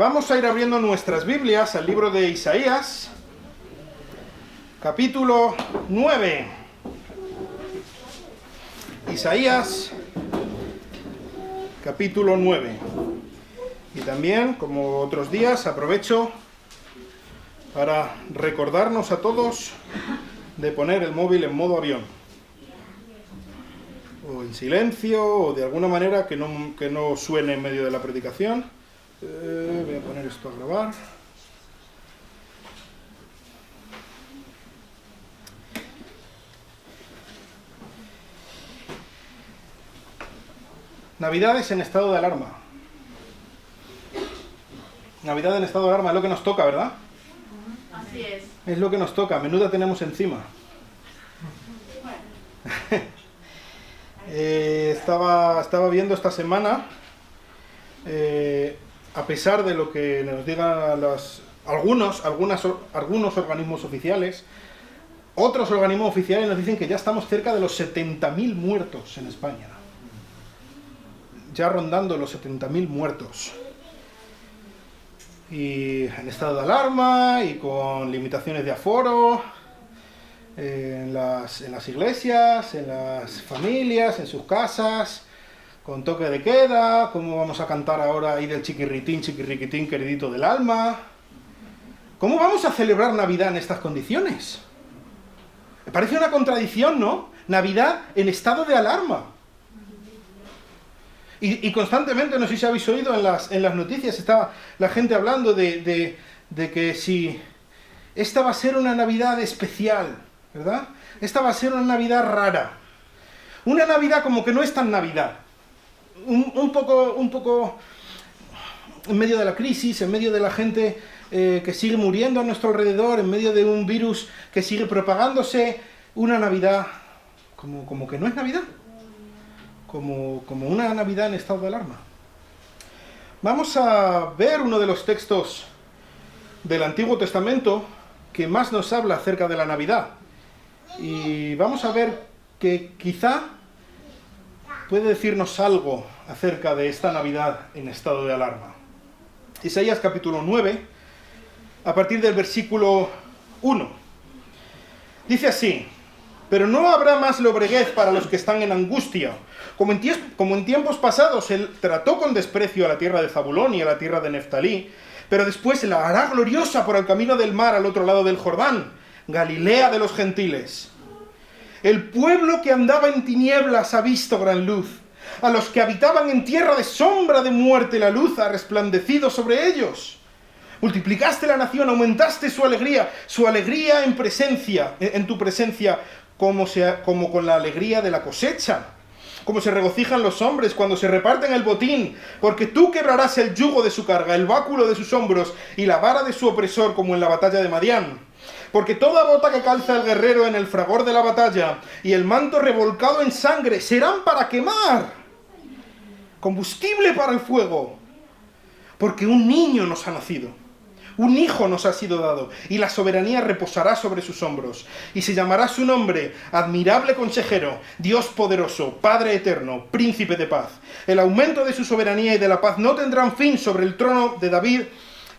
Vamos a ir abriendo nuestras Biblias al libro de Isaías, capítulo 9. Isaías, capítulo 9. Y también, como otros días, aprovecho para recordarnos a todos de poner el móvil en modo avión. O en silencio, o de alguna manera que no suene en medio de la predicación. Voy a poner esto a grabar. Navidades en estado de alarma. Navidad en estado de alarma es lo que nos toca, ¿verdad? Así es. Es lo que nos toca, menuda tenemos encima. Estaba viendo esta semana, a pesar de lo que nos digan algunos organismos oficiales, otros organismos oficiales nos dicen que ya estamos cerca de los 70.000 muertos en España. Ya rondando los 70.000 muertos. Y en estado de alarma y con limitaciones de aforo en las iglesias, en las familias, en sus casas, con toque de queda. ¿Cómo vamos a cantar ahora ahí del chiquirritín, chiquirriquitín, queridito del alma? ¿Cómo vamos a celebrar Navidad en estas condiciones? Me parece una contradicción, ¿no? Navidad en estado de alarma. Y constantemente, no sé si habéis oído en las noticias, está la gente hablando de que si esta va a ser una Navidad especial, ¿verdad? Esta va a ser una Navidad rara. Una Navidad como que no es tan Navidad. Un poco en medio de la crisis, en medio de la gente que sigue muriendo a nuestro alrededor, en medio de un virus que sigue propagándose, una Navidad como que no es Navidad. Como una Navidad en estado de alarma. Vamos a ver uno de los textos del Antiguo Testamento que más nos habla acerca de la Navidad. Y vamos a ver que quizá puede decirnos algo acerca de esta Navidad en estado de alarma. Isaías capítulo 9, a partir del versículo 1. Dice así: pero no habrá más lobreguez para los que están en angustia. Como en tiempos pasados él trató con desprecio a la tierra de Zabulón y a la tierra de Neftalí, pero después la hará gloriosa por el camino del mar al otro lado del Jordán, Galilea de los gentiles. El pueblo que andaba en tinieblas ha visto gran luz. A los que habitaban en tierra de sombra de muerte la luz ha resplandecido sobre ellos. Multiplicaste la nación, aumentaste su alegría en tu presencia, como con la alegría de la cosecha, como se regocijan los hombres cuando se reparten el botín, porque tú quebrarás el yugo de su carga, el báculo de sus hombros y la vara de su opresor, como en la batalla de Madián. Porque toda bota que calza el guerrero en el fragor de la batalla y el manto revolcado en sangre serán para quemar, combustible para el fuego, porque un niño nos ha nacido. Un hijo nos ha sido dado, y la soberanía reposará sobre sus hombros. Y se llamará su nombre Admirable Consejero, Dios Poderoso, Padre Eterno, Príncipe de Paz. El aumento de su soberanía y de la paz no tendrán fin sobre el trono de David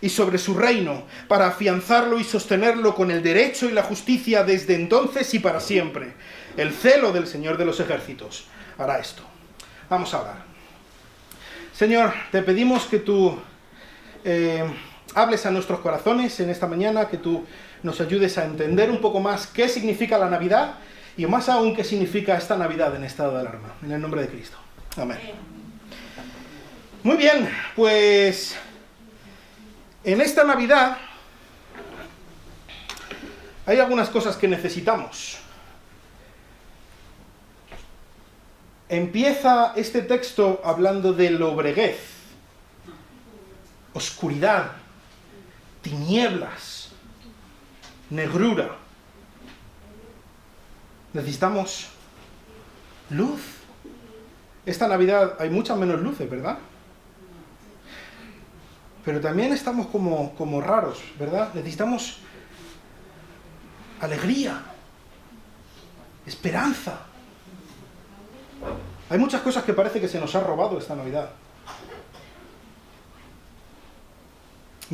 y sobre su reino, para afianzarlo y sostenerlo con el derecho y la justicia desde entonces y para siempre. El celo del Señor de los ejércitos hará esto. Vamos a orar. Señor, te pedimos que tú hables a nuestros corazones en esta mañana, que tú nos ayudes a entender un poco más qué significa la Navidad y más aún qué significa esta Navidad en estado de alarma. En el nombre de Cristo. Amén. Muy bien, pues en esta Navidad hay algunas cosas que necesitamos. Empieza este texto hablando de lobreguez, oscuridad, tinieblas, negrura. Necesitamos luz. Esta Navidad hay muchas menos luces, ¿verdad? Pero también estamos como raros, ¿verdad? Necesitamos alegría, esperanza. Hay muchas cosas que parece que se nos ha robado esta Navidad.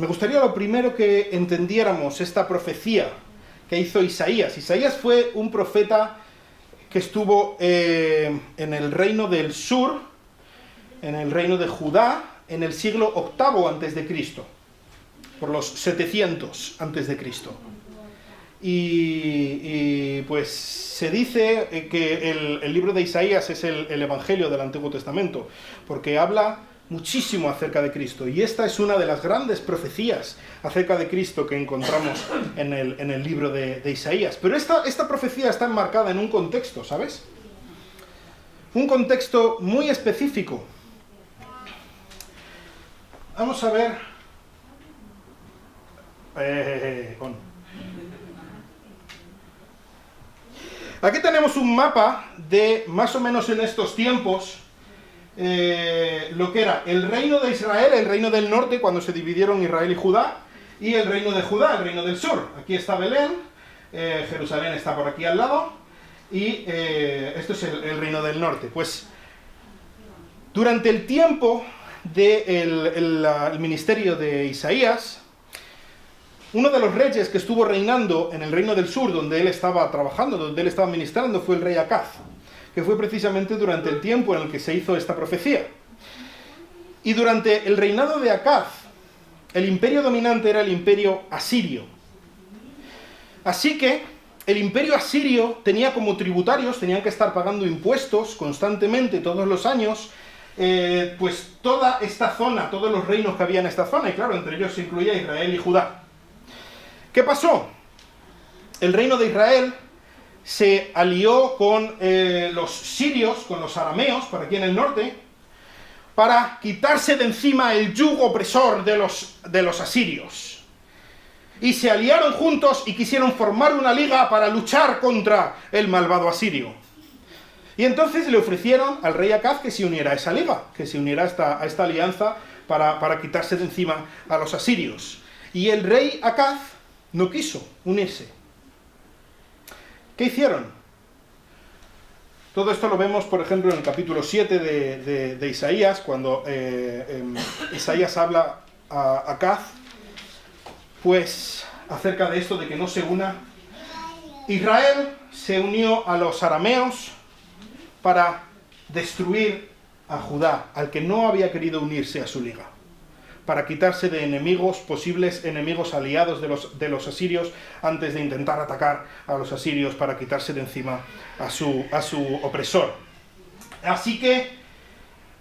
me gustaría lo primero que entendiéramos esta profecía que hizo Isaías. Isaías fue un profeta que estuvo en el reino del sur, en el reino de Judá, en el siglo VIII antes de Cristo, por los 700 antes de Cristo. Y pues se dice que el libro de Isaías es el Evangelio del Antiguo Testamento, porque habla muchísimo acerca de Cristo, y esta es una de las grandes profecías acerca de Cristo que encontramos en el libro de Isaías. Pero esta profecía está enmarcada en un contexto, ¿sabes? Un contexto muy específico. Vamos a ver... Aquí tenemos un mapa de más o menos en estos tiempos, lo que era el reino de Israel, el reino del norte, cuando se dividieron Israel y Judá, y el reino de Judá, el reino del sur. Aquí está Belén, Jerusalén está por aquí al lado, y esto es el reino del norte. Pues durante el tiempo del ministerio de Isaías, uno de los reyes que estuvo reinando en el reino del sur, donde él estaba trabajando, donde él estaba ministrando, fue el rey Acaz, que fue precisamente durante el tiempo en el que se hizo esta profecía. Y durante el reinado de Acaz, el imperio dominante era el imperio asirio. Así que el imperio asirio tenía como tributarios, tenían que estar pagando impuestos constantemente todos los años, pues toda esta zona, todos los reinos que había en esta zona, y claro, entre ellos se incluía Israel y Judá. ¿Qué pasó? El reino de Israel se alió con los sirios, con los arameos, por aquí en el norte, para quitarse de encima el yugo opresor de los asirios. Y se aliaron juntos y quisieron formar una liga para luchar contra el malvado asirio. Y entonces le ofrecieron al rey Acaz que se uniera a esa liga, que se uniera a esta alianza para quitarse de encima a los asirios. Y el rey Acaz no quiso unirse. ¿Qué hicieron? Todo esto lo vemos, por ejemplo, en el capítulo 7 de Isaías, cuando Isaías habla a Acaz, pues acerca de esto, de que no se una. Israel se unió a los arameos para destruir a Judá, al que no había querido unirse a su liga, para quitarse de enemigos, posibles enemigos aliados de los asirios, antes de intentar atacar a los asirios para quitarse de encima a su opresor. Así que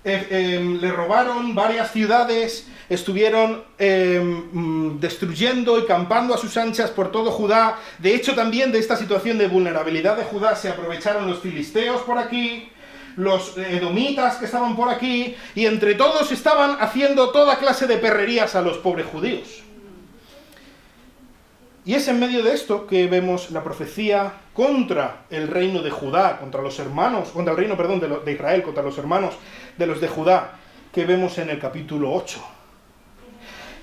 le robaron varias ciudades, estuvieron destruyendo y campando a sus anchas por todo Judá. De hecho, también de esta situación de vulnerabilidad de Judá se aprovecharon los filisteos por aquí, los edomitas que estaban por aquí, y entre todos estaban haciendo toda clase de perrerías a los pobres judíos. Y es en medio de esto que vemos la profecía contra el reino de Judá, contra el reino, de Israel, contra los hermanos de los de Judá, que vemos en el capítulo 8.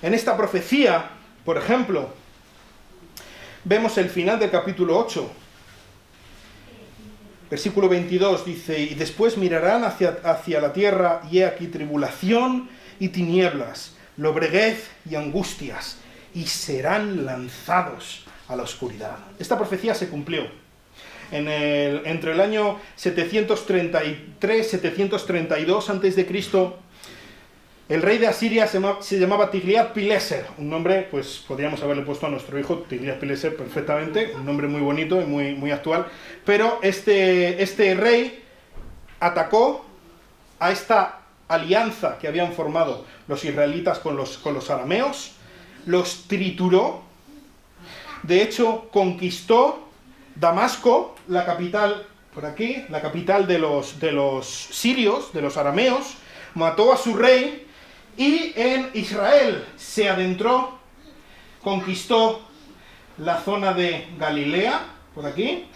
En esta profecía, por ejemplo, vemos el final del capítulo 8. Versículo 22 dice: y después mirarán hacia la tierra, y he aquí tribulación y tinieblas, lobreguez y angustias, y serán lanzados a la oscuridad. Esta profecía se cumplió entre el año 733-732 a.C. El rey de Asiria se llamaba Tiglat-Pileser, un nombre, pues podríamos haberle puesto a nuestro hijo Tiglat-Pileser perfectamente, un nombre muy bonito y muy actual, pero este rey atacó a esta alianza que habían formado los israelitas con los arameos, los trituró. De hecho, conquistó Damasco, la capital, por aquí, la capital de los sirios, de los arameos, mató a su rey, y en Israel se adentró, conquistó la zona de Galilea, por aquí,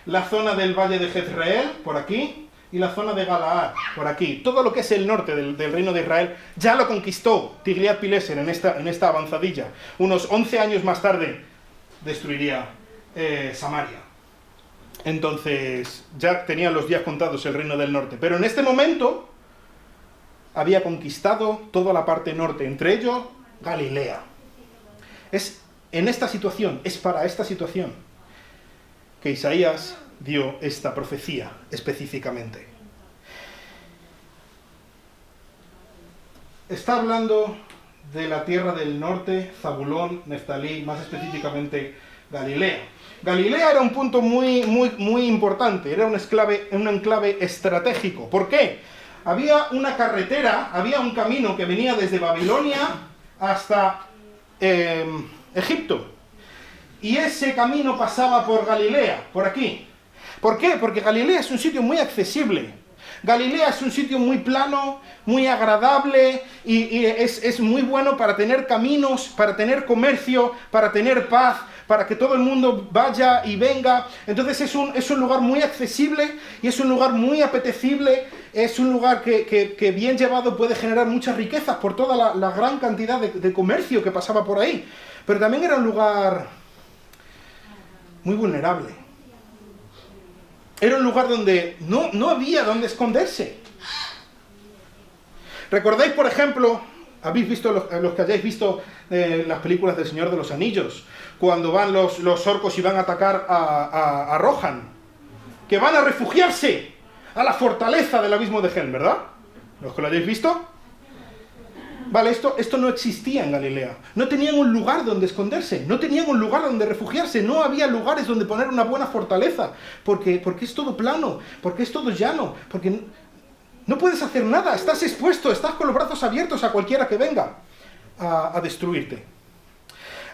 la zona del valle de Jezreel, por aquí, y la zona de Galaad, por aquí. Todo lo que es el norte del reino de Israel ya lo conquistó Tiglat-Pileser en esta avanzadilla. Unos 11 años más tarde destruiría Samaria. Entonces ya tenía los días contados el reino del norte. Pero en este momento había conquistado toda la parte norte, entre ellos Galilea. Es en esta situación, es para esta situación que Isaías dio esta profecía específicamente. Está hablando de la tierra del norte, Zabulón, Neftalí, más específicamente Galilea. Galilea era un punto muy importante, era un enclave estratégico. ¿Por qué? Había una carretera, había un camino que venía desde Babilonia hasta Egipto. Y ese camino pasaba por Galilea, por aquí. ¿Por qué? Porque Galilea es un sitio muy accesible. Galilea es un sitio muy plano, muy agradable y es muy bueno para tener caminos, para tener comercio, para tener paz, para que todo el mundo vaya y venga. Entonces es un lugar muy accesible y es un lugar muy apetecible, es un lugar que bien llevado puede generar muchas riquezas por toda la gran cantidad de comercio que pasaba por ahí. Pero también era un lugar muy vulnerable. Era un lugar donde no había donde esconderse. ¿Recordáis, por ejemplo, habéis visto, los que hayáis visto las películas del Señor de los Anillos, cuando van los orcos y van a atacar a Rohan? Que van a refugiarse a la fortaleza del abismo de Helm, ¿verdad? ¿Los que lo hayáis visto? Vale, esto no existía en Galilea. No tenían un lugar donde esconderse, no tenían un lugar donde refugiarse, no había lugares donde poner una buena fortaleza, porque es todo plano, porque es todo llano, porque no puedes hacer nada, estás expuesto, estás con los brazos abiertos a cualquiera que venga a destruirte.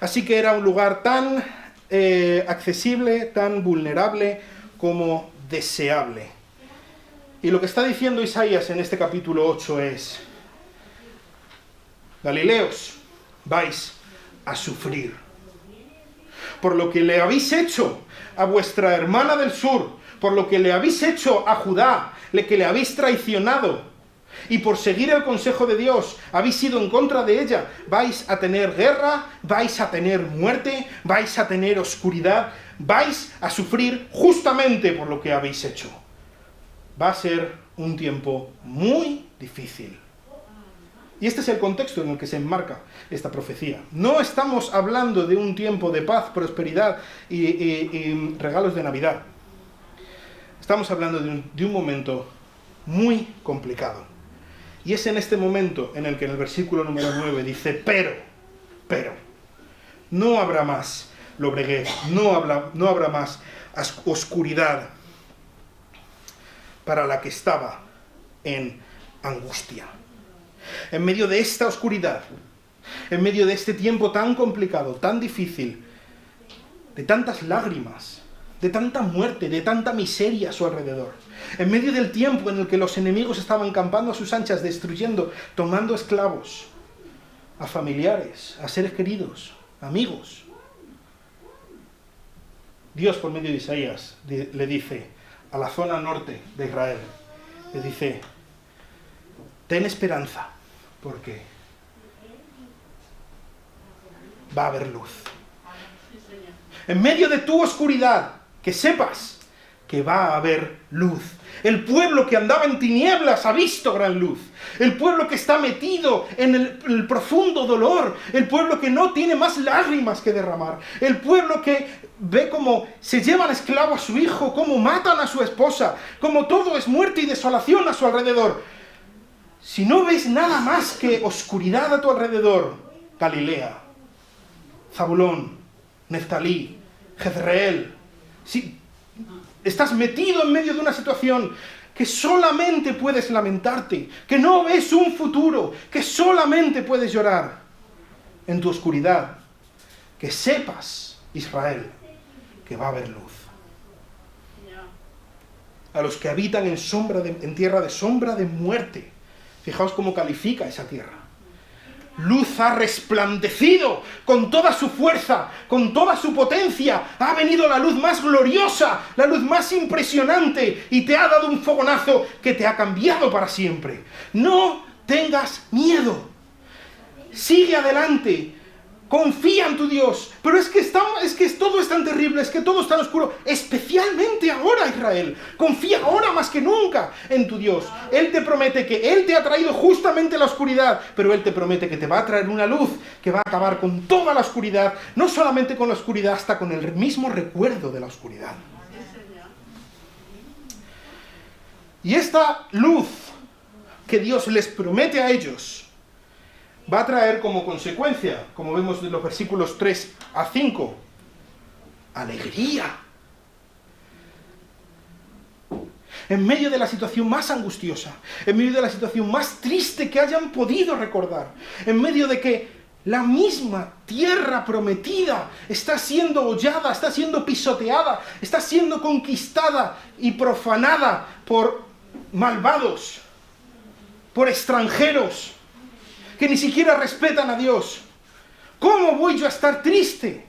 Así que era un lugar tan accesible, tan vulnerable como deseable. Y lo que está diciendo Isaías en este capítulo 8 es: Galileos, vais a sufrir por lo que le habéis hecho a vuestra hermana del sur, por lo que le habéis hecho a Judá, que le habéis traicionado, y por seguir el consejo de Dios habéis ido en contra de ella. Vais a tener guerra, vais a tener muerte, vais a tener oscuridad, vais a sufrir justamente por lo que habéis hecho. Va a ser un tiempo muy difícil. Y este es el contexto en el que se enmarca esta profecía. No estamos hablando de un tiempo de paz, prosperidad y regalos de Navidad. Estamos hablando de un momento muy complicado. Y es en este momento en el que en el versículo número 9 dice: pero, no habrá más lobreguez, no habrá más oscuridad para la que estaba en angustia. En medio de esta oscuridad, en medio de este tiempo tan complicado, tan difícil, de tantas lágrimas, de tanta muerte, de tanta miseria a su alrededor, en medio del tiempo en el que los enemigos estaban campando a sus anchas, destruyendo, tomando esclavos a familiares, a seres queridos, amigos, Dios, por medio de Isaías, le dice a la zona norte de Israel, le dice: ten esperanza, porque va a haber luz. En medio de tu oscuridad, que sepas que va a haber luz. El pueblo que andaba en tinieblas ha visto gran luz. El pueblo que está metido en el profundo dolor. El pueblo que no tiene más lágrimas que derramar. El pueblo que ve cómo se llevan esclavo a su hijo, cómo matan a su esposa, cómo todo es muerte y desolación a su alrededor. Si no ves nada más que oscuridad a tu alrededor, Galilea, Zabulón, Neftalí, Jezreel, si estás metido en medio de una situación que solamente puedes lamentarte, que no ves un futuro, que solamente puedes llorar en tu oscuridad, que sepas, Israel, que va a haber luz. A los que habitan en tierra de sombra de muerte, fijaos cómo califica esa tierra. Luz ha resplandecido con toda su fuerza, con toda su potencia. Ha venido la luz más gloriosa, la luz más impresionante, y te ha dado un fogonazo que te ha cambiado para siempre. No tengas miedo. Sigue adelante. Confía en tu Dios. Pero es que todo es tan terrible, es que todo es tan oscuro. Especialmente ahora, Israel. Confía ahora más que nunca en tu Dios. Él te promete que Él te ha traído justamente la oscuridad, pero Él te promete que te va a traer una luz que va a acabar con toda la oscuridad. No solamente con la oscuridad, hasta con el mismo recuerdo de la oscuridad. Y esta luz que Dios les promete a ellos va a traer como consecuencia, como vemos en los versículos 3 a 5, alegría. En medio de la situación más angustiosa, en medio de la situación más triste que hayan podido recordar, en medio de que la misma tierra prometida está siendo hollada, está siendo pisoteada, está siendo conquistada y profanada por malvados, por extranjeros, que ni siquiera respetan a Dios. ¿Cómo voy yo a estar triste?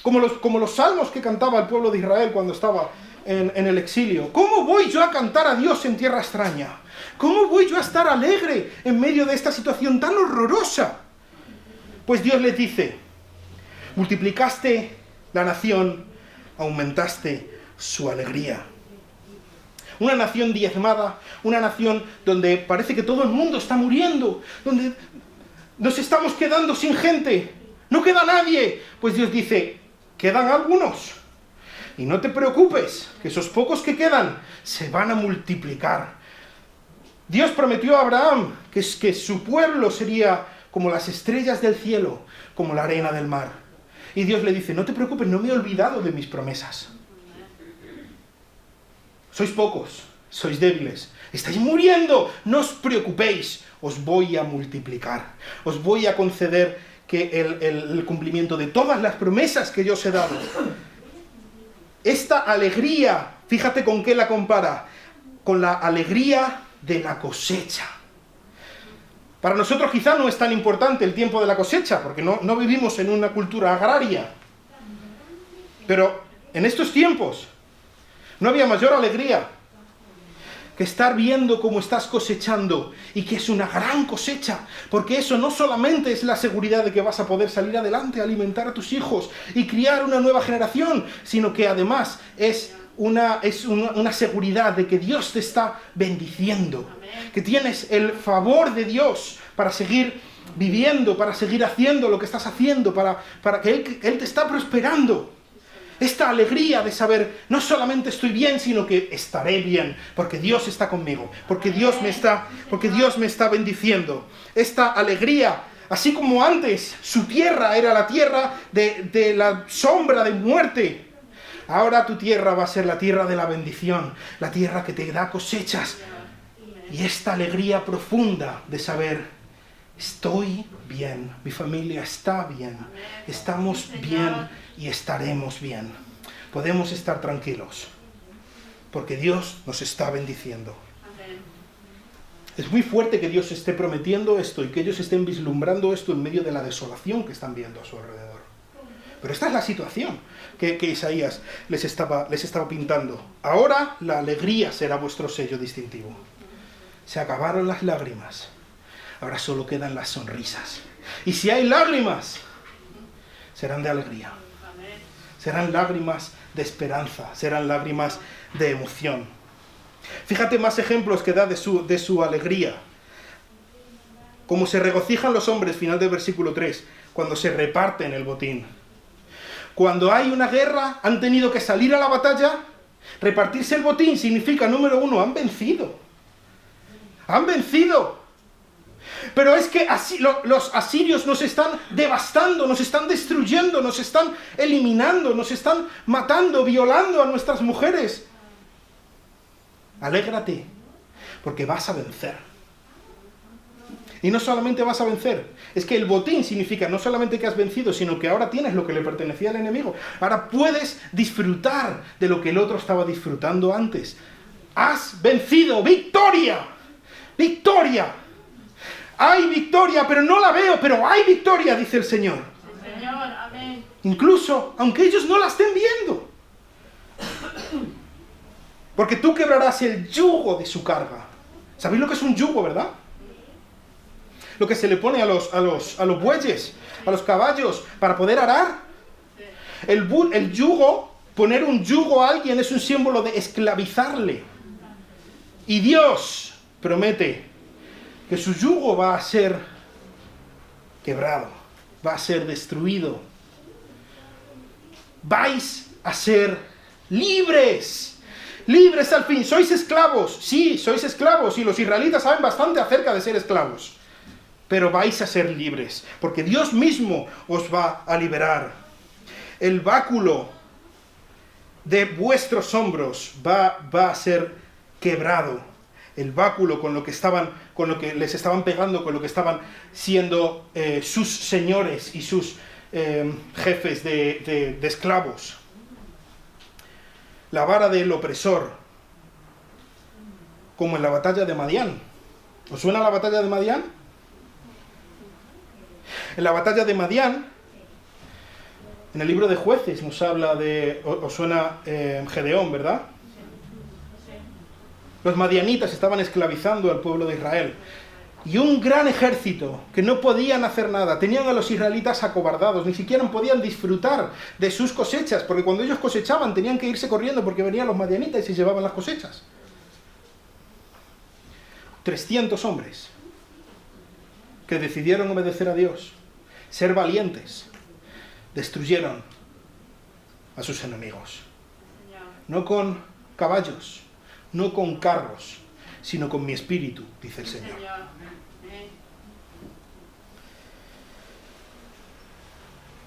Como los salmos que cantaba el pueblo de Israel cuando estaba en el exilio. ¿Cómo voy yo a cantar a Dios en tierra extraña? ¿Cómo voy yo a estar alegre en medio de esta situación tan horrorosa? Pues Dios les dice: multiplicaste la nación, aumentaste su alegría. Una nación diezmada, una nación donde parece que todo el mundo está muriendo, donde nos estamos quedando sin gente, no queda nadie. Pues Dios dice: quedan algunos, y no te preocupes, que esos pocos que quedan se van a multiplicar. Dios prometió a Abraham que su pueblo sería como las estrellas del cielo, como la arena del mar. Y Dios le dice: no te preocupes, no me he olvidado de mis promesas. Sois pocos, sois débiles, estáis muriendo, no os preocupéis, os voy a multiplicar, os voy a conceder que el cumplimiento de todas las promesas que yo os he dado. Esta alegría, fíjate con qué la compara, con la alegría de la cosecha. Para nosotros quizá no es tan importante el tiempo de la cosecha, porque no vivimos en una cultura agraria, pero en estos tiempos no había mayor alegría que estar viendo cómo estás cosechando y que es una gran cosecha, porque eso no solamente es la seguridad de que vas a poder salir adelante, alimentar a tus hijos y criar una nueva generación, sino que además es una seguridad de que Dios te está bendiciendo, que tienes el favor de Dios para seguir viviendo, para seguir haciendo lo que estás haciendo, para que Él te está prosperando. Esta alegría de saber, no solamente estoy bien, sino que estaré bien, porque Dios está conmigo, porque Dios me está bendiciendo. Esta alegría, así como antes su tierra era la tierra de la sombra de muerte, ahora tu tierra va a ser la tierra de la bendición, la tierra que te da cosechas. Y esta alegría profunda de saber: estoy bien, mi familia está bien, estamos bien y estaremos bien. Podemos estar tranquilos, porque Dios nos está bendiciendo. Es muy fuerte que Dios esté prometiendo esto y que ellos estén vislumbrando esto en medio de la desolación que están viendo a su alrededor. Pero esta es la situación que Isaías les estaba pintando. Ahora la alegría será vuestro sello distintivo. Se acabaron las lágrimas. Ahora solo quedan las sonrisas. Y si hay lágrimas, serán de alegría. Serán lágrimas de esperanza. Serán lágrimas de emoción. Fíjate más ejemplos que da de su alegría. Como se regocijan los hombres, final del versículo 3, cuando se reparten el botín. Cuando hay una guerra, han tenido que salir a la batalla. Repartirse el botín significa, número 1, han vencido. ¡Han vencido! Pero es que los asirios nos están devastando, nos están destruyendo, nos están eliminando, nos están matando, violando a nuestras mujeres. Alégrate, porque vas a vencer. Y no solamente vas a vencer, es que el botín significa no solamente que has vencido, sino que ahora tienes lo que le pertenecía al enemigo. Ahora puedes disfrutar de lo que el otro estaba disfrutando antes. Has vencido, ¡victoria! ¡Victoria! Hay victoria, pero no la veo, pero hay victoria, dice el Señor. Sí, Señor, amén. Incluso, aunque ellos no la estén viendo. Porque tú quebrarás el yugo de su carga. ¿Sabéis lo que es un yugo, verdad? lo que se le pone a los bueyes, a los caballos, para poder arar. El yugo, poner un yugo a alguien es un símbolo de esclavizarle. Y Dios promete que su yugo va a ser quebrado, va a ser destruido. Vais a ser libres, libres al fin. ¿Sois esclavos? Sí, sois esclavos, y los israelitas saben bastante acerca de ser esclavos. Pero vais a ser libres, porque Dios mismo os va a liberar. El báculo de vuestros hombros va a ser quebrado. El báculo con lo que les estaban pegando, con lo que estaban siendo sus señores y sus jefes de esclavos. La vara del opresor, como en la batalla de Madián. ¿Os suena la batalla de Madián? En la batalla de Madián, en el libro de Jueces nos habla de... ¿Os suena Gedeón, verdad? Los madianitas estaban esclavizando al pueblo de Israel. Y un gran ejército que no podían hacer nada, tenían a los israelitas acobardados, ni siquiera podían disfrutar de sus cosechas, porque cuando ellos cosechaban tenían que irse corriendo porque venían los madianitas y se llevaban las cosechas. 300 hombres que decidieron obedecer a Dios, ser valientes, destruyeron a sus enemigos. No con caballos, no con carros, sino con mi espíritu, dice el Señor.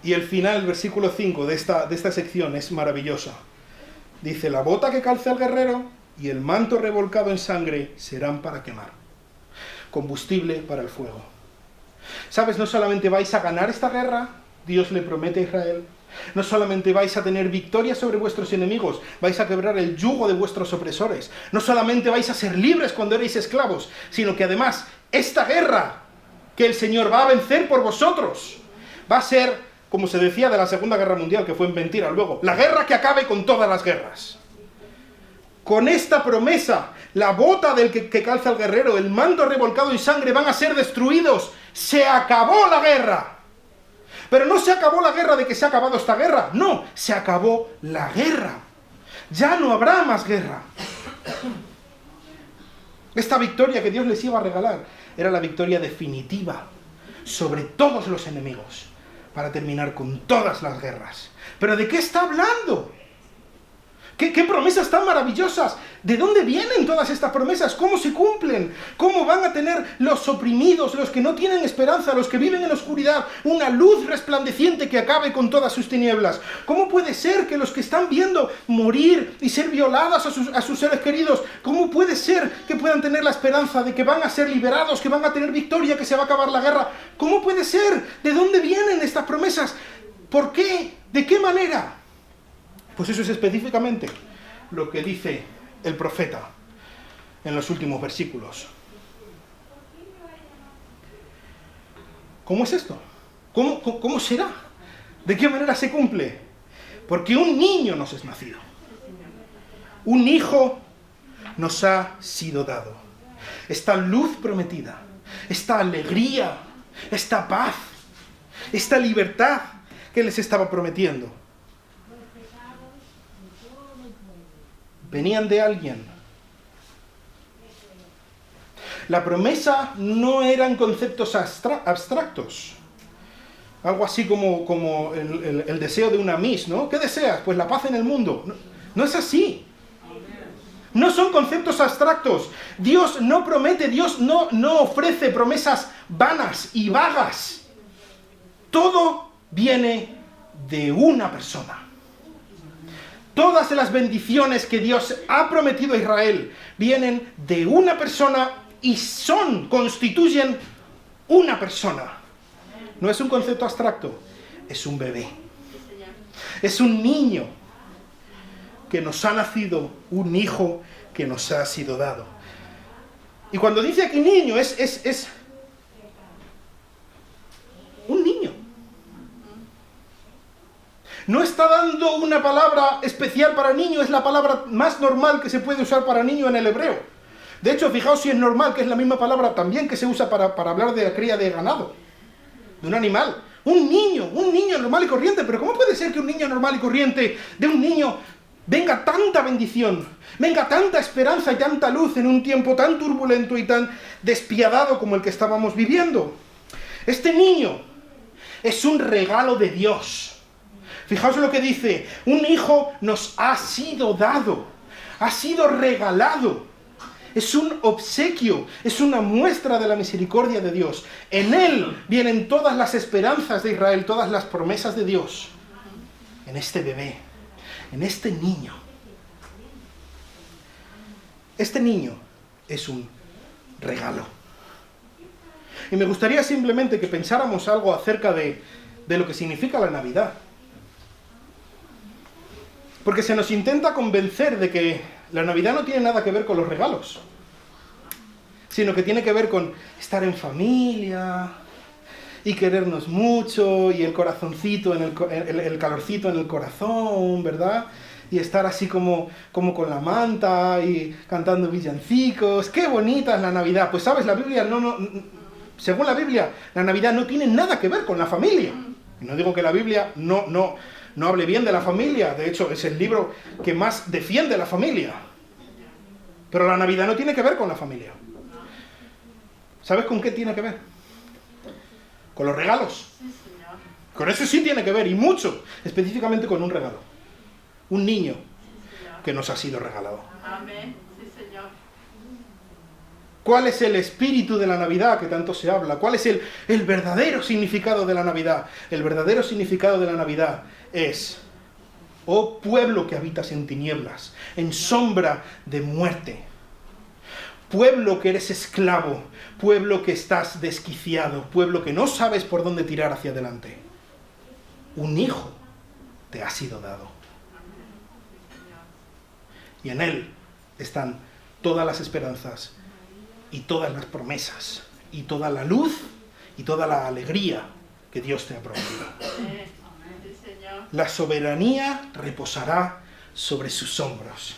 Y el final, el versículo 5 de esta sección es maravillosa. Dice, la bota que calce al guerrero y el manto revolcado en sangre serán para quemar. Combustible para el fuego. ¿Sabes? No solamente vais a ganar esta guerra, Dios le promete a Israel. No solamente vais a tener victoria sobre vuestros enemigos, vais a quebrar el yugo de vuestros opresores. No solamente vais a ser libres cuando erais esclavos, sino que además esta guerra que el Señor va a vencer por vosotros va a ser, como se decía de la Segunda Guerra Mundial, que fue mentira luego, la guerra que acabe con todas las guerras. Con esta promesa, la bota del que calza el guerrero, el manto revolcado en sangre van a ser destruidos. Se acabó la guerra. Pero no se acabó la guerra de que se ha acabado esta guerra. No, se acabó la guerra. Ya no habrá más guerra. Esta victoria que Dios les iba a regalar era la victoria definitiva sobre todos los enemigos, para terminar con todas las guerras. ¿Pero de qué está hablando? ¿Qué promesas tan maravillosas? ¿De dónde vienen todas estas promesas? ¿Cómo se cumplen? ¿Cómo van a tener los oprimidos, los que no tienen esperanza, los que viven en oscuridad, una luz resplandeciente que acabe con todas sus tinieblas? ¿Cómo puede ser que los que están viendo morir y ser violadas a sus seres queridos, cómo puede ser que puedan tener la esperanza de que van a ser liberados, que van a tener victoria, que se va a acabar la guerra? ¿Cómo puede ser? ¿De dónde vienen estas promesas? ¿Por qué? ¿De qué manera? Pues eso es específicamente lo que dice el profeta en los últimos versículos. ¿Cómo es esto? ¿Cómo será? ¿De qué manera se cumple? Porque un niño nos es nacido. Un hijo nos ha sido dado. Esta luz prometida, esta alegría, esta paz, esta libertad que les estaba prometiendo, venían de alguien. La promesa no eran conceptos abstractos. Algo así como el deseo de una Miss, ¿no? ¿Qué deseas? Pues la paz en el mundo. No es así. No son conceptos abstractos. Dios no promete, Dios no ofrece promesas vanas y vagas. Todo viene de una persona. Todas las bendiciones que Dios ha prometido a Israel vienen de una persona y constituyen una persona. No es un concepto abstracto, es un bebé. Es un niño que nos ha nacido, un hijo que nos ha sido dado. Y cuando dice aquí niño, es un niño. No está dando una palabra especial para niño, es la palabra más normal que se puede usar para niño en el hebreo. De hecho, fijaos si es normal, que es la misma palabra también que se usa para hablar de la cría de ganado, de un animal. Un niño normal y corriente. Pero ¿cómo puede ser que un niño normal y corriente, de un niño, venga tanta bendición, venga tanta esperanza y tanta luz en un tiempo tan turbulento y tan despiadado como el que estábamos viviendo? Este niño es un regalo de Dios. Fijaos lo que dice: un hijo nos ha sido dado, ha sido regalado. Es un obsequio, es una muestra de la misericordia de Dios. En Él vienen todas las esperanzas de Israel, todas las promesas de Dios. En este bebé, en este niño. Este niño es un regalo. Y me gustaría simplemente que pensáramos algo acerca de lo que significa la Navidad. Porque se nos intenta convencer de que la Navidad no tiene nada que ver con los regalos, sino que tiene que ver con estar en familia y querernos mucho y el corazoncito, el calorcito en el corazón, ¿verdad? Y estar así como con la manta y cantando villancicos. ¡Qué bonita es la Navidad! Pues sabes, la Biblia según la Biblia, la Navidad no tiene nada que ver con la familia. Y no digo que la Biblia no hable bien de la familia, de hecho es el libro que más defiende la familia. Pero la Navidad no tiene que ver con la familia. ¿Sabes con qué tiene que ver? Con los regalos. Con eso sí tiene que ver, y mucho, específicamente con un regalo. Un niño que nos ha sido regalado. Amén. Sí, Señor. ¿Cuál es el espíritu de la Navidad que tanto se habla? ¿Cuál es el verdadero significado de la Navidad? El verdadero significado de la Navidad es: oh pueblo que habitas en tinieblas, en sombra de muerte. Pueblo que eres esclavo, pueblo que estás desquiciado, pueblo que no sabes por dónde tirar hacia adelante. Un hijo te ha sido dado. Y en él están todas las esperanzas y todas las promesas y toda la luz y toda la alegría que Dios te ha prometido. La soberanía reposará sobre sus hombros.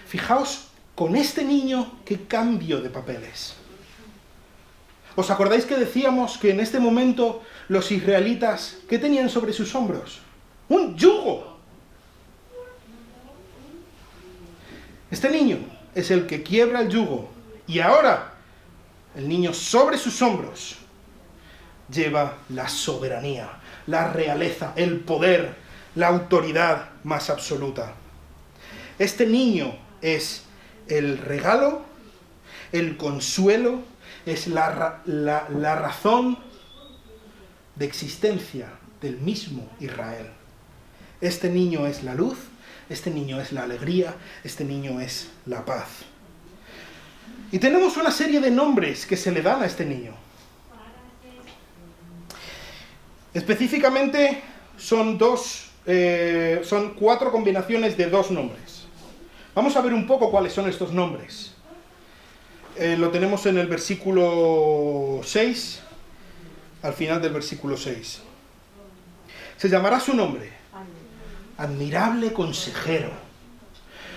Fijaos, con este niño, qué cambio de papeles. ¿Os acordáis que decíamos que en este momento los israelitas, ¿qué tenían sobre sus hombros? ¡Un yugo! Este niño es el que quiebra el yugo. Y ahora, el niño sobre sus hombros lleva la soberanía, la realeza, el poder, la autoridad más absoluta. Este niño es el regalo, el consuelo, es la razón de existencia del mismo Israel. Este niño es la luz, este niño es la alegría, este niño es la paz. Y tenemos una serie de nombres que se le dan a este niño. Específicamente son 4 combinaciones de 2 nombres. Vamos a ver un poco cuáles son estos nombres. Lo tenemos en el versículo 6, al final del versículo 6. Se llamará su nombre: Admirable Consejero.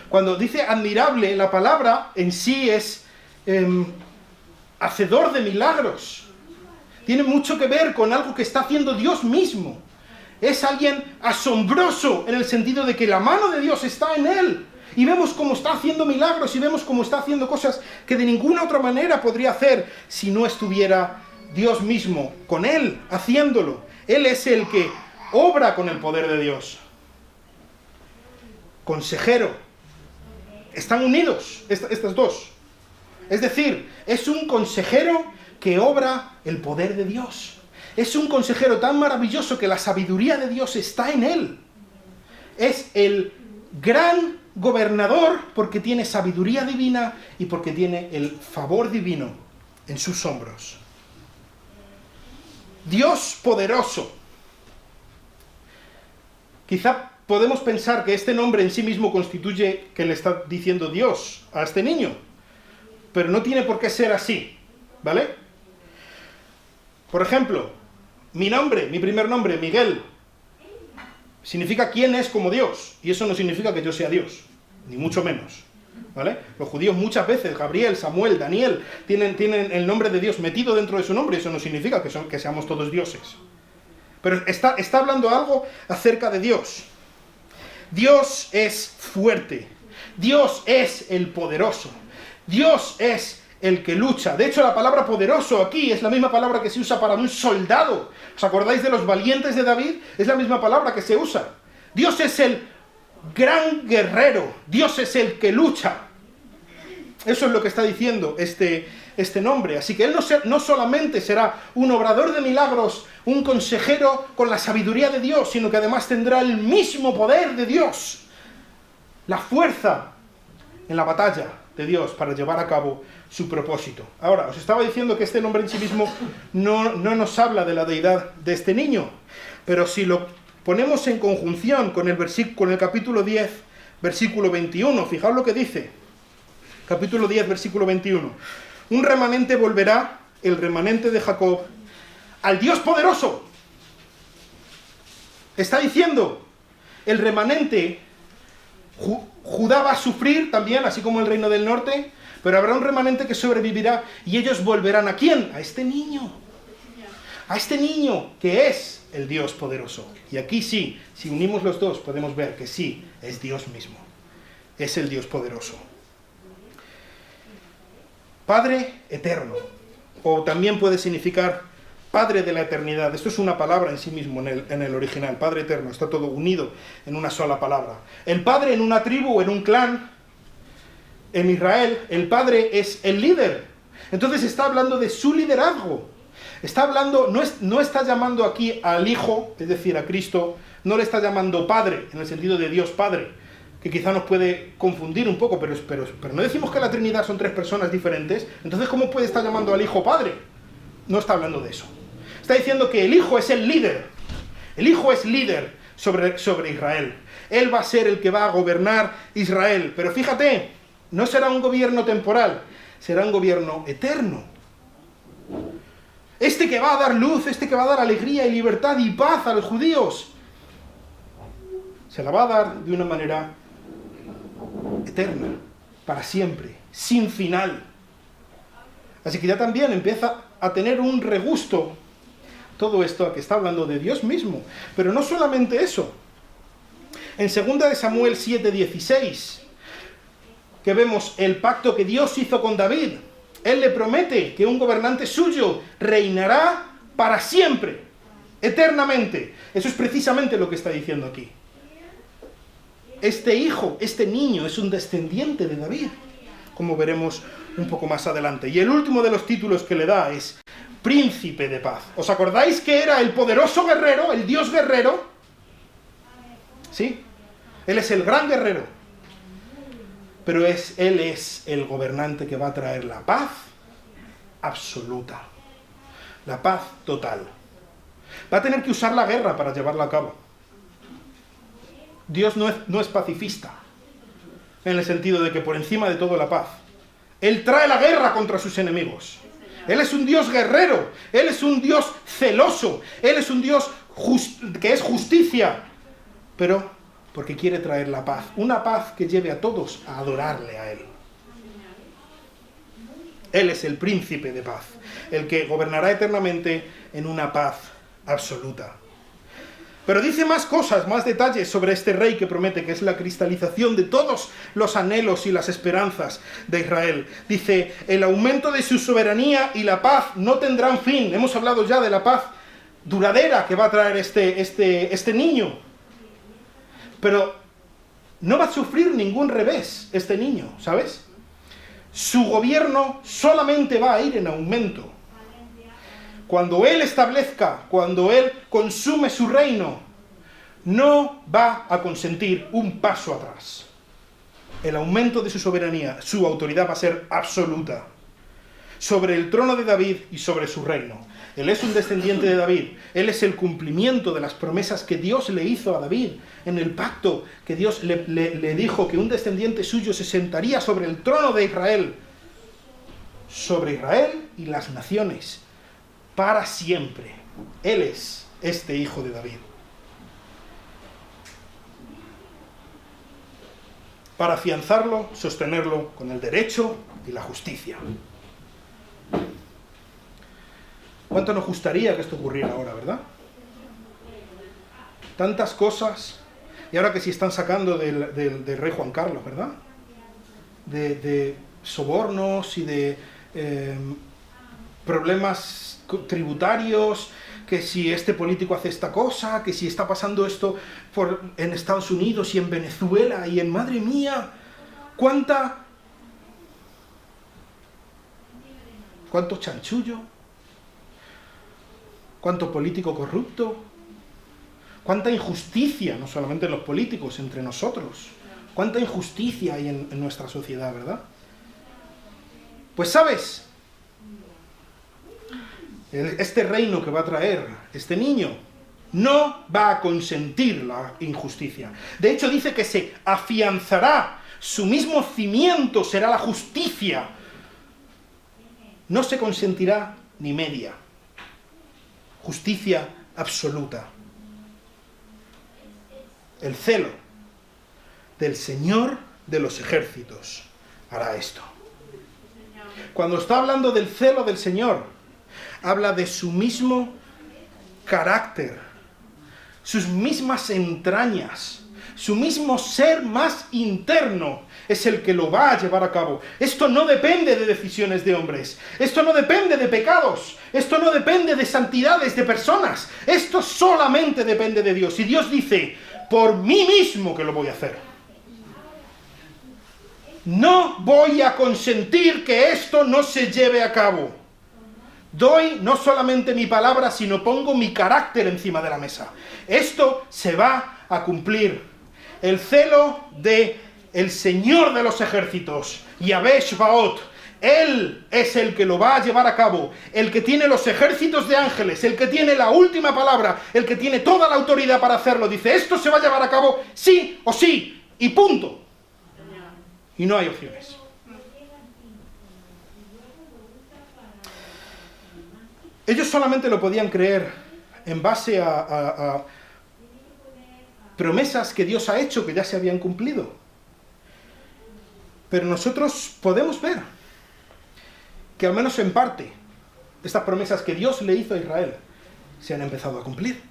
Cuando dice admirable, la palabra en sí es hacedor de milagros. Tiene mucho que ver con algo que está haciendo Dios mismo. Es alguien asombroso en el sentido de que la mano de Dios está en él. Y vemos cómo está haciendo milagros y vemos cómo está haciendo cosas que de ninguna otra manera podría hacer si no estuviera Dios mismo con él haciéndolo. Él es el que obra con el poder de Dios. Consejero. Están unidos estas dos. Es decir, es un consejero que obra el poder de Dios. Es un consejero tan maravilloso que la sabiduría de Dios está en él. Es el gran gobernador porque tiene sabiduría divina y porque tiene el favor divino en sus hombros. Dios poderoso. Quizá podemos pensar que este nombre en sí mismo constituye que le está diciendo Dios a este niño, pero no tiene por qué ser así, ¿vale? Por ejemplo, mi primer nombre, Miguel, significa quién es como Dios, y eso no significa que yo sea Dios, ni mucho menos. ¿vale? Los judíos muchas veces, Gabriel, Samuel, Daniel, tienen el nombre de Dios metido dentro de su nombre, y eso no significa que seamos todos dioses. Pero está hablando algo acerca de Dios. Dios es fuerte. Dios es el poderoso. Dios es el que lucha. De hecho, la palabra poderoso aquí es la misma palabra que se usa para un soldado. ¿Os acordáis de los valientes de David? Es la misma palabra que se usa. Dios es el gran guerrero. Dios es el que lucha. Eso es lo que está diciendo este nombre. Así que Él no solamente será un obrador de milagros, un consejero con la sabiduría de Dios, sino que además tendrá el mismo poder de Dios. La fuerza en la batalla de Dios para llevar a cabo su propósito. Ahora, os estaba diciendo que este nombre en sí mismo no nos habla de la deidad de este niño, pero si lo ponemos en conjunción con el capítulo 10, versículo 21, fijaos lo que dice. Capítulo 10, versículo 21. Un remanente volverá, el remanente de Jacob, al Dios poderoso. Está diciendo, el remanente, Judá va a sufrir también, así como el reino del norte, pero habrá un remanente que sobrevivirá y ellos volverán ¿a quién? A este niño. A este niño que es el Dios poderoso. Y aquí sí, si unimos los dos, podemos ver que sí, es Dios mismo. Es el Dios poderoso. Padre eterno, o también puede significar Padre de la eternidad. Esto es una palabra en sí mismo en el original, Padre eterno, está todo unido en una sola palabra. El Padre en una tribu o en un clan, en Israel, el Padre es el líder. Entonces está hablando de su liderazgo. Está hablando, no está llamando aquí al Hijo, es decir, a Cristo, no le está llamando Padre, en el sentido de Dios Padre, que quizá nos puede confundir un poco, pero no decimos que la Trinidad son tres personas diferentes. Entonces, ¿cómo puede estar llamando al Hijo Padre? No está hablando de eso. Está diciendo que el Hijo es el líder. El Hijo es líder sobre Israel. Él va a ser el que va a gobernar Israel. Pero fíjate, no será un gobierno temporal, será un gobierno eterno. Este que va a dar luz, este que va a dar alegría y libertad y paz a los judíos, se la va a dar de una manera eterna, para siempre, sin final. Así que ya también empieza a tener un regusto todo esto a que está hablando de Dios mismo. Pero no solamente eso. En 2 de Samuel 7:16, que vemos el pacto que Dios hizo con David, Él le promete que un gobernante suyo reinará para siempre, eternamente. Eso es precisamente lo que está diciendo aquí. Este hijo, este niño, es un descendiente de David, como veremos un poco más adelante. Y el último de los títulos que le da es Príncipe de Paz. ¿Os acordáis que era el poderoso guerrero, el Dios guerrero? ¿Sí? Él es el gran guerrero. Pero Él es el gobernante que va a traer la paz absoluta. La paz total. Va a tener que usar la guerra para llevarla a cabo. Dios no es pacifista, en el sentido de que por encima de todo la paz. Él trae la guerra contra sus enemigos. Él es un Dios guerrero, Él es un Dios celoso, Él es un Dios que es justicia, pero porque quiere traer la paz, una paz que lleve a todos a adorarle a Él. Él es el príncipe de paz, el que gobernará eternamente en una paz absoluta. Pero dice más cosas, más detalles sobre este rey que promete, que es la cristalización de todos los anhelos y las esperanzas de Israel. Dice, el aumento de su soberanía y la paz no tendrán fin. Hemos hablado ya de la paz duradera que va a traer este niño. Pero no va a sufrir ningún revés este niño, ¿sabes? Su gobierno solamente va a ir en aumento. Cuando Él establezca, cuando Él consume su reino, no va a consentir un paso atrás. El aumento de su soberanía, su autoridad va a ser absoluta sobre el trono de David y sobre su reino. Él es un descendiente de David. Él es el cumplimiento de las promesas que Dios le hizo a David en el pacto, que Dios le dijo que un descendiente suyo se sentaría sobre el trono de Israel, sobre Israel y las naciones, para siempre. Él es este hijo de David. para afianzarlo, sostenerlo con el derecho y la justicia. ¿Cuánto nos gustaría que esto ocurriera ahora, verdad? Tantas cosas, y ahora que sí están sacando del rey Juan Carlos, ¿verdad? De sobornos y de problemas tributarios, que si este político hace esta cosa, que si está pasando esto en Estados Unidos y en Venezuela y en, madre mía, cuánto chanchullo, cuánto político corrupto, cuánta injusticia, no solamente en los políticos, entre nosotros, cuánta injusticia hay en nuestra sociedad, ¿verdad? Pues sabes, este reino que va a traer este niño no va a consentir la injusticia. De hecho dice que se afianzará, su mismo cimiento será la justicia. No se consentirá ni media. Justicia absoluta. El celo del Señor de los ejércitos hará esto. Cuando está hablando del celo del Señor, habla de su mismo carácter, sus mismas entrañas, su mismo ser más interno es el que lo va a llevar a cabo. Esto no depende de decisiones de hombres, esto no depende de pecados, esto no depende de santidades de personas, esto solamente depende de Dios. Y Dios dice, por mí mismo que lo voy a hacer. No voy a consentir que esto no se lleve a cabo. Doy no solamente mi palabra, sino pongo mi carácter encima de la mesa. Esto se va a cumplir. El celo de el Señor de los ejércitos, Yahvé Shbaot, Él es el que lo va a llevar a cabo, el que tiene los ejércitos de ángeles, el que tiene la última palabra, el que tiene toda la autoridad para hacerlo. Dice, esto se va a llevar a cabo sí o sí, y punto. Y no hay opciones. Ellos solamente lo podían creer en base a promesas que Dios ha hecho, que ya se habían cumplido. Pero nosotros podemos ver que al menos en parte, estas promesas que Dios le hizo a Israel se han empezado a cumplir.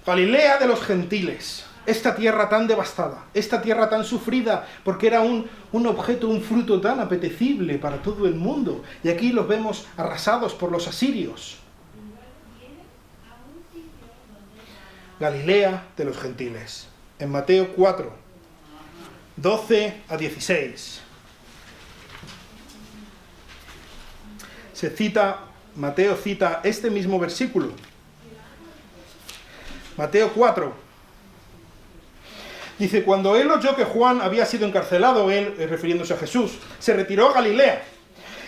Galilea de los gentiles, esta tierra tan devastada, esta tierra tan sufrida, porque era un objeto, un fruto tan apetecible para todo el mundo, y aquí los vemos arrasados por los asirios. Galilea de los gentiles, en Mateo 4, 12 a 16. Mateo cita este mismo versículo. Mateo 4. Dice, cuando él oyó que Juan había sido encarcelado, él, refiriéndose a Jesús, se retiró a Galilea.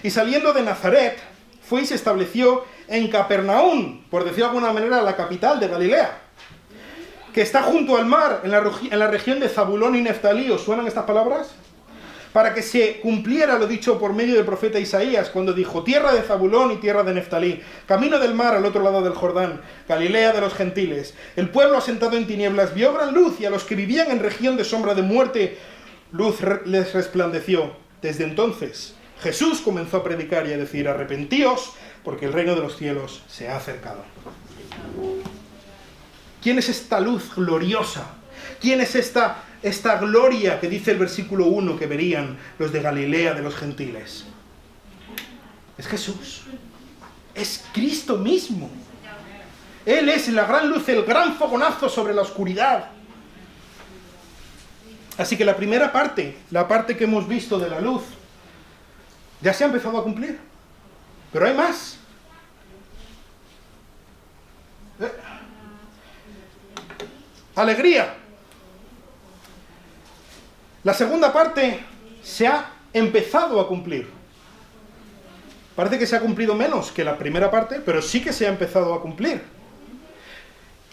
Y saliendo de Nazaret, fue y se estableció en Capernaum, por decir de alguna manera, la capital de Galilea, que está junto al mar, en la región de Zabulón y Neftalí. ¿Os suenan estas palabras? Para que se cumpliera lo dicho por medio del profeta Isaías, cuando dijo, tierra de Zabulón y tierra de Neftalí, camino del mar al otro lado del Jordán, Galilea de los gentiles. El pueblo asentado en tinieblas vio gran luz, y a los que vivían en región de sombra de muerte, luz les resplandeció. Desde entonces, Jesús comenzó a predicar y a decir, arrepentíos, porque el reino de los cielos se ha acercado. ¿Quién es esta luz gloriosa? ¿Quién es esta gloria que dice el versículo 1 que verían los de Galilea de los gentiles? Es Jesús. Es Cristo mismo. Él es la gran luz, el gran fogonazo sobre la oscuridad. Así que la primera parte, la parte que hemos visto de la luz, ya se ha empezado a cumplir. Pero hay más. Alegría. La segunda parte se ha empezado a cumplir. Parece que se ha cumplido menos que la primera parte, pero sí que se ha empezado a cumplir.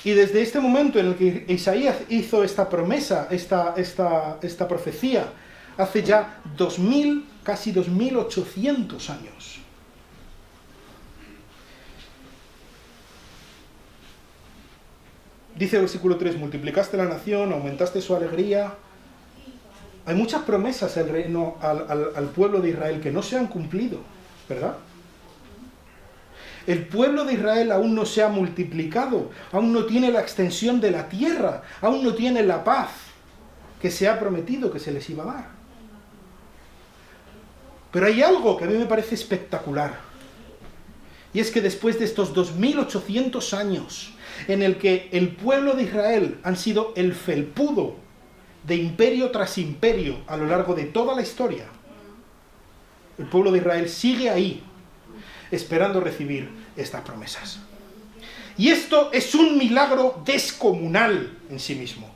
Y desde este momento en el que Isaías hizo esta promesa, esta profecía, hace ya 2000, casi 2800 años. Dice el versículo 3, multiplicaste la nación, aumentaste su alegría. Hay muchas promesas al pueblo de Israel que no se han cumplido, ¿verdad? El pueblo de Israel aún no se ha multiplicado, aún no tiene la extensión de la tierra, aún no tiene la paz que se ha prometido que se les iba a dar. Pero hay algo que a mí me parece espectacular, y es que después de estos 2800 años en el que el pueblo de Israel han sido el felpudo de imperio tras imperio a lo largo de toda la historia, el pueblo de Israel sigue ahí, esperando recibir estas promesas. Y esto es un milagro descomunal en sí mismo.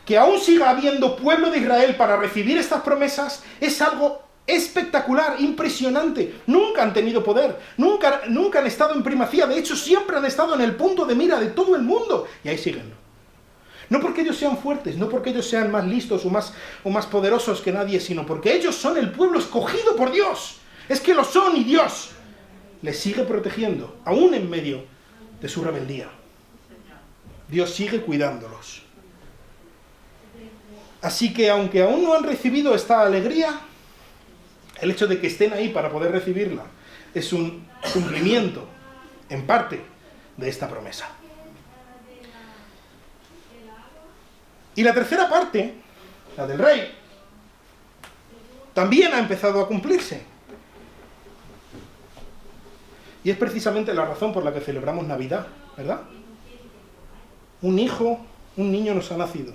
Que aún siga habiendo pueblo de Israel para recibir estas promesas es algo espectacular, impresionante. Nunca han tenido poder, nunca han estado en primacía, de hecho siempre han estado en el punto de mira de todo el mundo, y ahí siguen. No porque ellos sean fuertes, no porque ellos sean más listos o más poderosos que nadie, sino porque ellos son el pueblo escogido por Dios. Es que lo son, y Dios les sigue protegiendo, aún en medio de su rebeldía. Dios sigue cuidándolos. Así que aunque aún no han recibido esta alegría, el hecho de que estén ahí para poder recibirla es un cumplimiento, en parte, de esta promesa. Y la tercera parte, la del rey, también ha empezado a cumplirse. Y es precisamente la razón por la que celebramos Navidad, ¿verdad? Un niño nos ha nacido.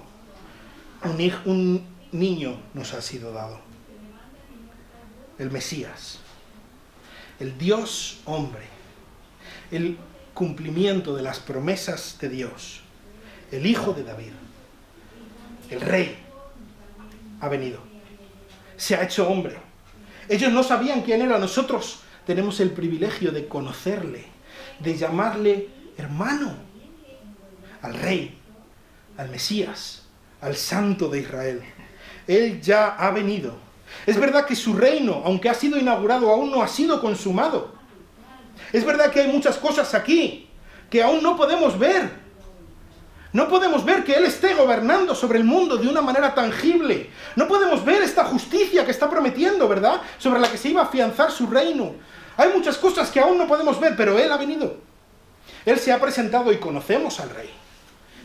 Un niño nos ha sido dado. El Mesías. El Dios hombre. El cumplimiento de las promesas de Dios. El Hijo de David. El Rey ha venido. Se ha hecho hombre. Ellos no sabían quién era. Nosotros tenemos el privilegio de conocerle, de llamarle hermano, al Rey, al Mesías, al Santo de Israel. Él ya ha venido. Es verdad que su reino, aunque ha sido inaugurado, aún no ha sido consumado. Es verdad que hay muchas cosas aquí que aún no podemos ver. No podemos ver que Él esté gobernando sobre el mundo de una manera tangible. No podemos ver esta justicia que está prometiendo, ¿verdad? Sobre la que se iba a afianzar su reino. Hay muchas cosas que aún no podemos ver, pero Él ha venido. Él se ha presentado y conocemos al Rey.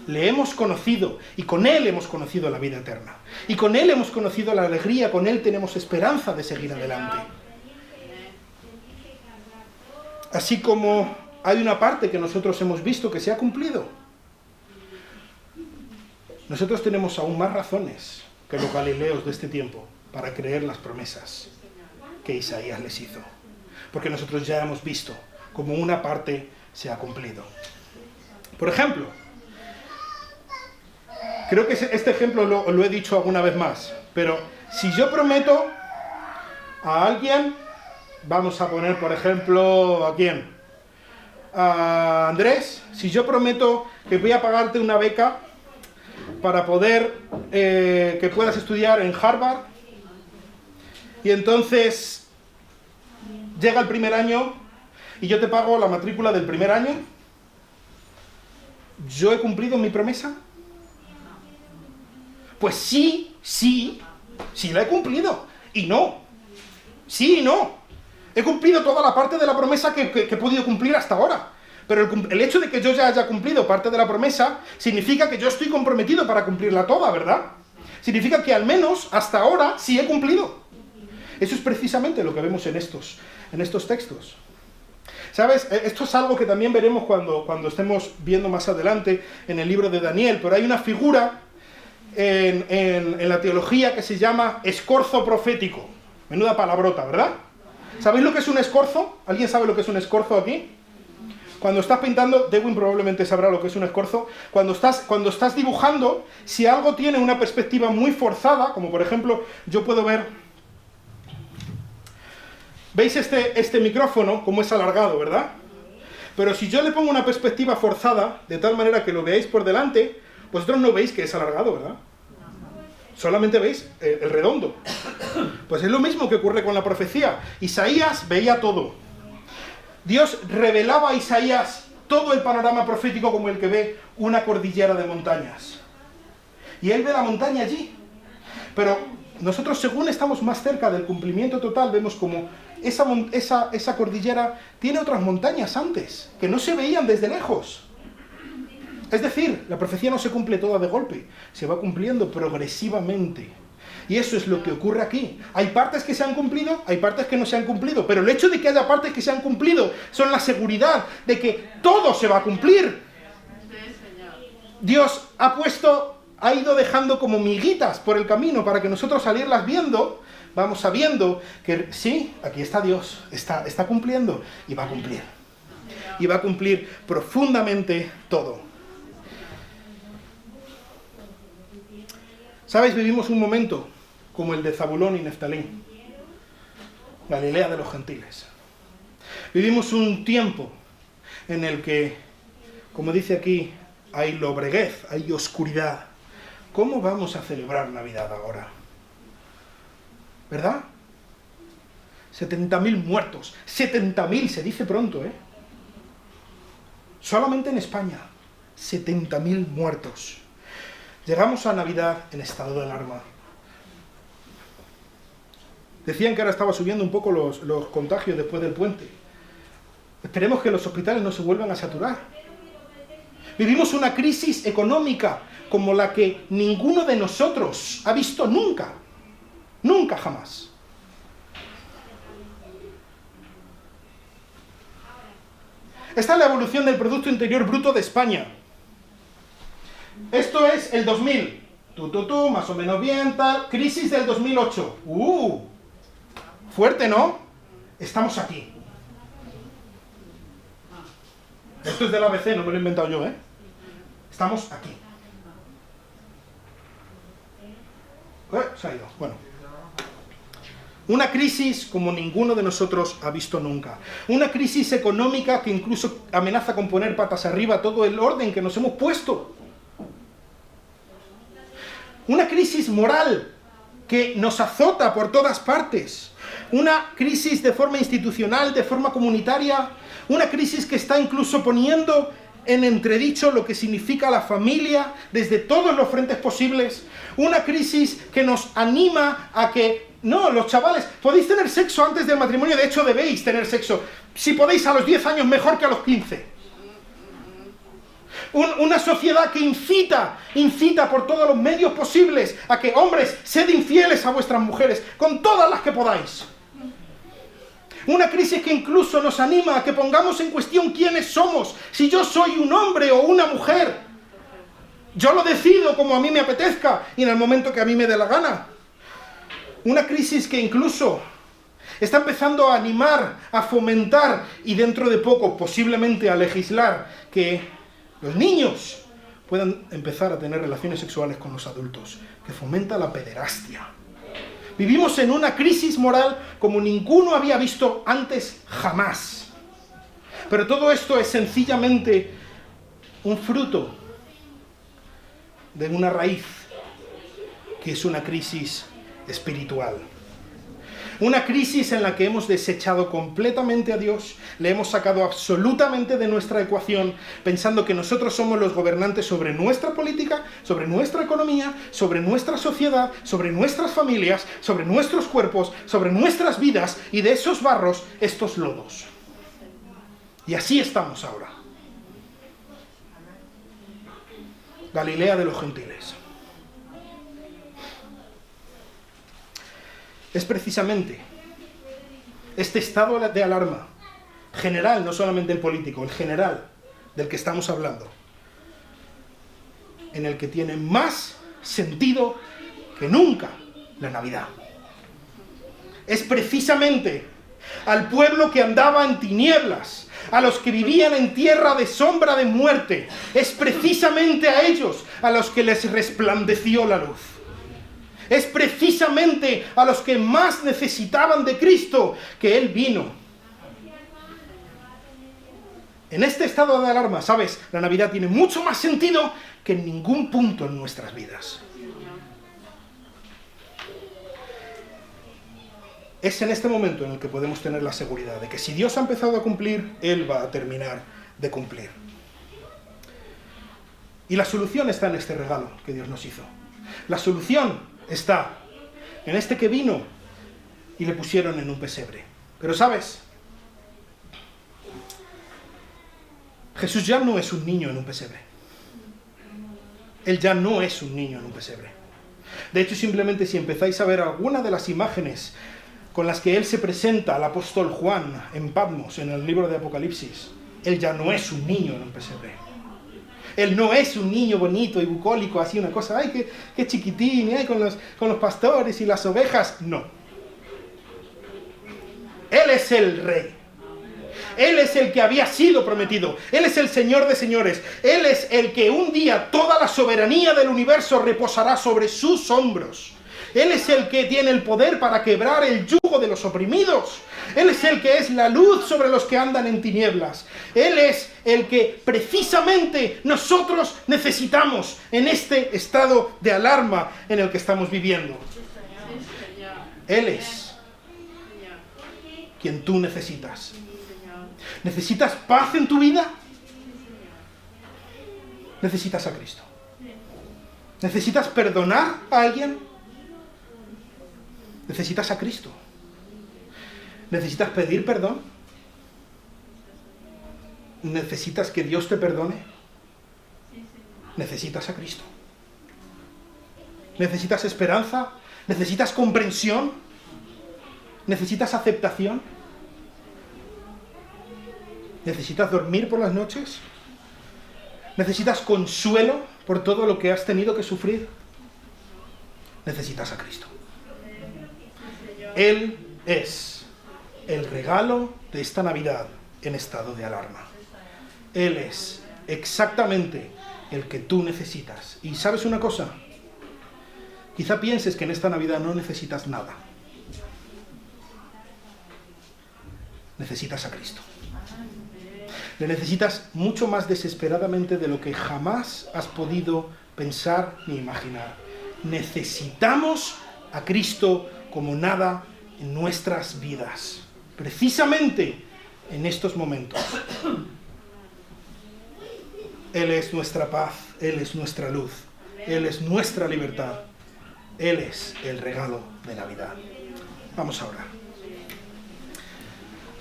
Le hemos conocido y con Él hemos conocido la vida eterna. Y con Él hemos conocido la alegría, con Él tenemos esperanza de seguir adelante. Así como hay una parte que nosotros hemos visto que se ha cumplido, nosotros tenemos aún más razones que los galileos de este tiempo para creer las promesas que Isaías les hizo. Porque nosotros ya hemos visto cómo una parte se ha cumplido. Por ejemplo, creo que este ejemplo lo he dicho alguna vez más, pero si yo prometo a alguien, vamos a poner por ejemplo, ¿a quién? A Andrés, si yo prometo que voy a pagarte una beca para poder que puedas estudiar en Harvard, y entonces llega el primer año y yo te pago la matrícula del primer año, ¿yo he cumplido mi promesa? Pues sí la he cumplido. Y no. Sí y no. He cumplido toda la parte de la promesa que he podido cumplir hasta ahora. Pero el hecho de que yo ya haya cumplido parte de la promesa significa que yo estoy comprometido para cumplirla toda, ¿verdad? Significa que al menos hasta ahora sí he cumplido. Eso es precisamente lo que vemos en estos textos. ¿Sabes? Esto es algo que también veremos cuando estemos viendo más adelante en el libro de Daniel, pero hay una figura en la teología que se llama escorzo profético. Menuda palabrota, ¿verdad? ¿Sabéis lo que es un escorzo? ¿Alguien sabe lo que es un escorzo aquí? Cuando estás pintando, Dewin probablemente sabrá lo que es un escorzo. Cuando estás dibujando, si algo tiene una perspectiva muy forzada, como por ejemplo, yo puedo ver... ¿Veis este micrófono como es alargado, verdad? Pero si yo le pongo una perspectiva forzada, de tal manera que lo veáis por delante, vosotros no veis que es alargado, ¿verdad? Solamente veis el redondo. Pues es lo mismo que ocurre con la profecía. Isaías veía todo. Dios revelaba a Isaías todo el panorama profético como el que ve una cordillera de montañas. Y él ve la montaña allí. Pero nosotros, según estamos más cerca del cumplimiento total, vemos como esa cordillera tiene otras montañas antes, que no se veían desde lejos. Es decir, la profecía no se cumple toda de golpe, se va cumpliendo progresivamente. Y eso es lo que ocurre aquí. Hay partes que se han cumplido, hay partes que no se han cumplido, pero el hecho de que haya partes que se han cumplido son la seguridad de que todo se va a cumplir. Dios ha ido dejando como miguitas por el camino para que nosotros, al irlas viendo, vamos sabiendo que sí, aquí está Dios, está cumpliendo y va a cumplir. Y va a cumplir profundamente todo. ¿Sabéis? Vivimos un momento como el de Zabulón y Neftalí, Galilea de los gentiles. Vivimos un tiempo en el que, como dice aquí, hay lobreguez, hay oscuridad. ¿Cómo vamos a celebrar Navidad ahora? ¿Verdad? 70.000 muertos. 70.000, se dice pronto, ¿eh? Solamente en España. 70.000 muertos. Llegamos a Navidad en estado de alarma. Decían que ahora estaba subiendo un poco los contagios después del puente. Esperemos que los hospitales no se vuelvan a saturar. Vivimos una crisis económica como la que ninguno de nosotros ha visto nunca. Nunca, jamás. Esta es la evolución del Producto Interior Bruto de España. Esto es el 2000. Más o menos bien, tal. Crisis del 2008. Fuerte, ¿no? Estamos aquí. Esto es del ABC, no me lo he inventado yo, ¿eh? Estamos aquí. Se ha ido. Bueno. Una crisis como ninguno de nosotros ha visto nunca. Una crisis económica que incluso amenaza con poner patas arriba todo el orden que nos hemos puesto. Una crisis moral que nos azota por todas partes. Una crisis de forma institucional, de forma comunitaria. Una crisis que está incluso poniendo en entredicho lo que significa la familia desde todos los frentes posibles. Una crisis que nos anima a que, no, los chavales, podéis tener sexo antes del matrimonio, de hecho debéis tener sexo. Si podéis a los 10 años, mejor que a los 15. Una sociedad que incita por todos los medios posibles a que, hombres, sed infieles a vuestras mujeres, con todas las que podáis. Una crisis que incluso nos anima a que pongamos en cuestión quiénes somos, si yo soy un hombre o una mujer. Yo lo decido como a mí me apetezca y en el momento que a mí me dé la gana. Una crisis que incluso está empezando a animar, a fomentar y dentro de poco posiblemente a legislar que los niños puedan empezar a tener relaciones sexuales con los adultos, que fomenta la pederastia. Vivimos en una crisis moral como ninguno había visto antes jamás. Pero todo esto es sencillamente un fruto de una raíz que es una crisis espiritual. Una crisis en la que hemos desechado completamente a Dios, le hemos sacado absolutamente de nuestra ecuación, pensando que nosotros somos los gobernantes sobre nuestra política, sobre nuestra economía, sobre nuestra sociedad, sobre nuestras familias, sobre nuestros cuerpos, sobre nuestras vidas, y de esos barros, estos lodos. Y así estamos ahora. Galilea de los gentiles. Es precisamente este estado de alarma general, no solamente el político, el general del que estamos hablando, en el que tiene más sentido que nunca la Navidad. Es precisamente al pueblo que andaba en tinieblas, a los que vivían en tierra de sombra de muerte, es precisamente a ellos a los que les resplandeció la luz. Es precisamente a los que más necesitaban de Cristo que Él vino. En este estado de alarma, ¿sabes? La Navidad tiene mucho más sentido que en ningún punto en nuestras vidas. Es en este momento en el que podemos tener la seguridad de que si Dios ha empezado a cumplir, Él va a terminar de cumplir. Y la solución está en este regalo que Dios nos hizo. La solución está en este que vino y le pusieron en un pesebre. Pero ¿sabes? Jesús ya no es un niño en un pesebre. Él ya no es un niño en un pesebre. De hecho, simplemente si empezáis a ver alguna de las imágenes con las que Él se presenta al apóstol Juan en Patmos, en el libro de Apocalipsis, Él ya no es un niño en un pesebre. Él no es un niño bonito y bucólico, así una cosa, ¡ay, qué chiquitín! ¡Ay, con los pastores y las ovejas! No. Él es el Rey. Él es el que había sido prometido. Él es el Señor de señores. Él es el que un día toda la soberanía del universo reposará sobre sus hombros. Él es el que tiene el poder para quebrar el yugo de los oprimidos. Él es el que es la luz sobre los que andan en tinieblas. Él es el que precisamente nosotros necesitamos en este estado de alarma en el que estamos viviendo. Él es quien tú necesitas. ¿Necesitas paz en tu vida? Necesitas a Cristo. ¿Necesitas perdonar a alguien? Necesitas a Cristo. ¿Necesitas pedir perdón? ¿Necesitas que Dios te perdone? Necesitas a Cristo. ¿Necesitas esperanza? ¿Necesitas comprensión? ¿Necesitas aceptación? ¿Necesitas dormir por las noches? ¿Necesitas consuelo por todo lo que has tenido que sufrir? Necesitas a Cristo. Él es el regalo de esta Navidad en estado de alarma. Él es exactamente el que tú necesitas. Y ¿sabes una cosa? Quizá pienses que en esta Navidad no necesitas nada. Necesitas a Cristo. Le necesitas mucho más desesperadamente de lo que jamás has podido pensar ni imaginar. Necesitamos a Cristo como nada en nuestras vidas. Precisamente en estos momentos. Él es nuestra paz, Él es nuestra luz, Él es nuestra libertad. Él es el regalo de Navidad. Vamos a orar.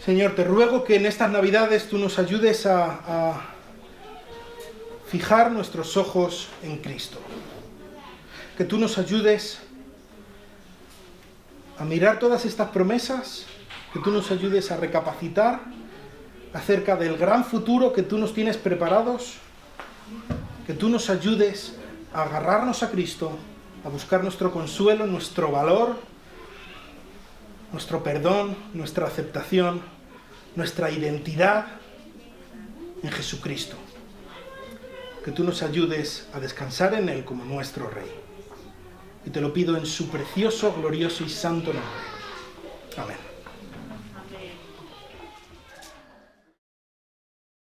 Señor, te ruego que en estas Navidades tú nos ayudes a fijar nuestros ojos en Cristo. Que tú nos ayudes a mirar todas estas promesas, que tú nos ayudes a recapacitar acerca del gran futuro que tú nos tienes preparados, que tú nos ayudes a agarrarnos a Cristo, a buscar nuestro consuelo, nuestro valor, nuestro perdón, nuestra aceptación, nuestra identidad en Jesucristo. Que tú nos ayudes a descansar en Él como nuestro Rey. Y te lo pido en su precioso, glorioso y santo nombre. Amén.